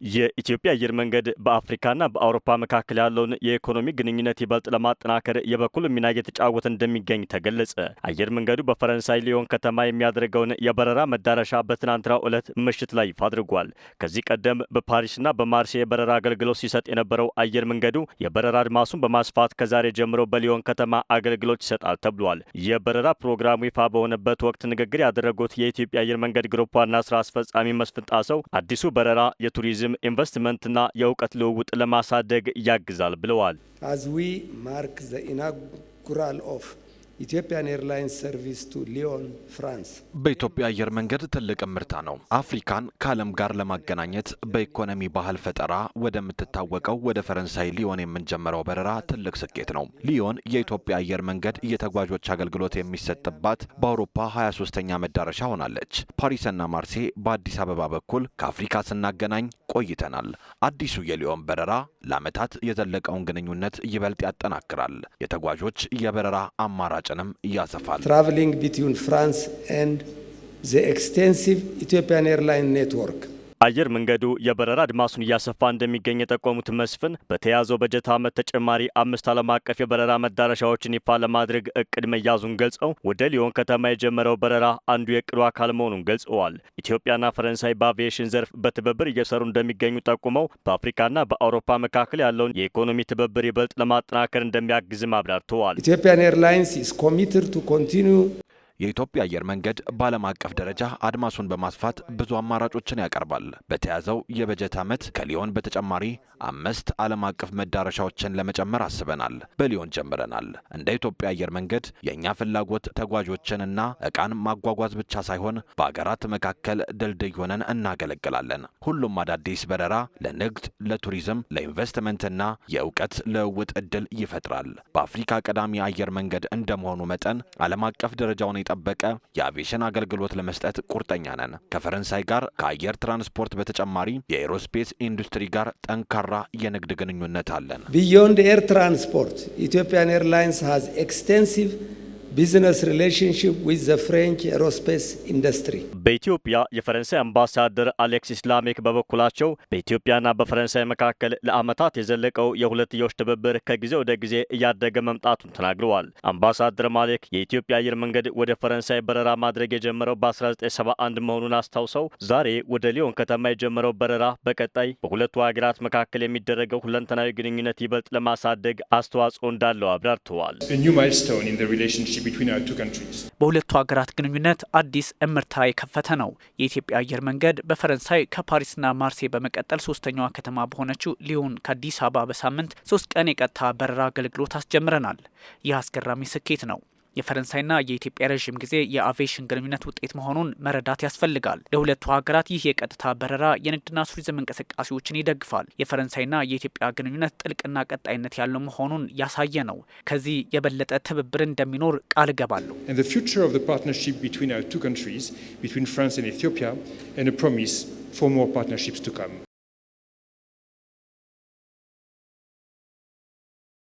የኢትዮጵያ አየር መንገድ በአፍሪካና በአውሮፓ መካከል ያለውን የኢኮኖሚ ግንኙነት ይበልጥ ለማጠናከር የበኩል ሚና እየተጫወተ እንደሚገኝ ተገለጸ። አየር መንገዱ በፈረንሳይ ሊዮን ከተማ የሚያደርገውን የበረራ መዳረሻ በትናንትናው ዕለት ምሽት ላይ ይፋ አድርጓል። ከዚህ ቀደም በፓሪስና በማርሴይ የበረራ አገልግሎት ሲሰጥ የነበረው አየር መንገዱ የበረራ አድማሱን በማስፋት ከዛሬ ጀምሮ በሊዮን ከተማ አገልግሎት ይሰጣል ተብሏል። የበረራ ፕሮግራሙ ይፋ በሆነበት ወቅት ንግግር ያደረጉት የኢትዮጵያ አየር መንገድ ግሩፕ ዋና ስራ አስፈጻሚ መስፍን ጣሰው አዲሱ በረራ የቱሪዝም ኢንቨስትመንትና የእውቀት ልውውጥ ለማሳደግ ያግዛል ብለዋል። As we mark the inaugural of Ethiopian Airlines service to Lyon, France. በኢትዮጵያ አየር መንገድ ትልቅ ምርታ ነው። አፍሪካን ከዓለም ጋር ለማገናኘት በኢኮኖሚ ባህል ፈጠራ ወደምትታወቀው ወደ ፈረንሳይ ሊዮን የምንጀምረው በረራ ትልቅ ስኬት ነው። ሊዮን የኢትዮጵያ አየር መንገድ የተጓዦች አገልግሎት የሚሰጥባት በአውሮፓ 23ኛ መዳረሻ ሆናለች። ፓሪስና ማርሴይ በአዲስ አበባ በኩል ከአፍሪካ ስናገናኝ ቆይተናል። አዲሱ የሊዮን በረራ ለዓመታት የዘለቀውን ግንኙነት ይበልጥ ያጠናክራል። የተጓዦች የበረራ አማራጭ Traveling between France and the extensive Ethiopian Airlines network. አየር መንገዱ የበረራ አድማሱን እያሰፋ እንደሚገኝ የጠቆሙት መስፍን በተያዘው በጀት ዓመት ተጨማሪ 5 ዓለም አቀፍ የበረራ መዳረሻዎችን ይፋ ለማድረግ እቅድ መያዙን ገልጸው ወደ ሊዮን ከተማ የጀመረው በረራ አንዱ የእቅዱ አካል መሆኑን ገልጸዋል። ኢትዮጵያና ፈረንሳይ በአቪዬሽን ዘርፍ በትብብር እየሰሩ እንደሚገኙ ጠቁመው በአፍሪካና በአውሮፓ መካከል ያለውን የኢኮኖሚ ትብብር ይበልጥ ለማጠናከር እንደሚያግዝም አብራርተዋል። Ethiopian Airlines is committed to continue የኢትዮጵያ አየር መንገድ በዓለም አቀፍ ደረጃ አድማሱን በማስፋት ብዙ አማራጮችን ያቀርባል። በተያዘው የበጀት ዓመት ከሊዮን በተጨማሪ 5 ዓለም አቀፍ መዳረሻዎችን ለመጨመር አስበናል። በሊዮን ጀምረናል። እንደ ኢትዮጵያ አየር መንገድ የእኛ ፍላጎት ተጓዦችንና ዕቃን ማጓጓዝ ብቻ ሳይሆን በአገራት መካከል ድልድይ ሆነን እናገለግላለን። ሁሉም አዳዲስ በረራ ለንግድ፣ ለቱሪዝም፣ ለኢንቨስትመንትና የእውቀት ልውውጥ ዕድል ይፈጥራል። በአፍሪካ ቀዳሚ አየር መንገድ እንደመሆኑ መጠን ዓለም አቀፍ ደረጃውን ጠበቀ የአቪዬሽን አገልግሎት ለመስጠት ቁርጠኛ ነን። ከፈረንሳይ ጋር ከአየር ትራንስፖርት በተጨማሪ የኤሮስፔስ ኢንዱስትሪ ጋር ጠንካራ የንግድ ግንኙነት አለን። Beyond air transport, Ethiopian Airlines has extensive business relationship with the French aerospace industry. በኢትዮጵያ የፈረንሳይ አምባሳደር አሌክሲስ ላሜክ በበኩላቸው በኢትዮጵያና በፈረንሳይ መካከል ለዓመታት የዘለቀው የሁለትዮሽ ትብብር ከጊዜ ወደ ጊዜ እያደገ መምጣቱን ተናግረዋል። አምባሳደር ማሌክ የኢትዮጵያ አየር መንገድ ወደ ፈረንሳይ በረራ ማድረግ የጀመረው በ1971 መሆኑን አስታውሰው ዛሬ ወደ ሊዮን ከተማ የጀመረው በረራ በቀጣይ በሁለቱ ሀገራት መካከል የሚደረገው ሁለንተናዊ ግንኙነት ይበልጥ ለማሳደግ አስተዋጽኦ እንዳለው አብራርተዋል። በሁለቱ ሀገራት ግንኙነት አዲስ እምርታ የከፈተ ነው። የኢትዮጵያ አየር መንገድ በፈረንሳይ ከፓሪስና ማርሴይ በመቀጠል ሶስተኛዋ ከተማ በሆነችው ሊዮን ከአዲስ አበባ በሳምንት 3 ቀን የቀጥታ በረራ አገልግሎት አስጀምረናል። ይህ አስገራሚ ስኬት ነው። የፈረንሳይና የኢትዮጵያ ረዥም ጊዜ የአቪዬሽን ግንኙነት ውጤት መሆኑን መረዳት ያስፈልጋል። ለሁለቱ ሀገራት ይህ የቀጥታ በረራ የንግድና ቱሪዝም እንቅስቃሴዎችን ይደግፋል። የፈረንሳይና የኢትዮጵያ ግንኙነት ጥልቅና ቀጣይነት ያለው መሆኑን ያሳየ ነው። ከዚህ የበለጠ ትብብር እንደሚኖር ቃል እገባለሁ። And the future of the partnership between our two countries, between France and Ethiopia, and a promise for more partnerships to come.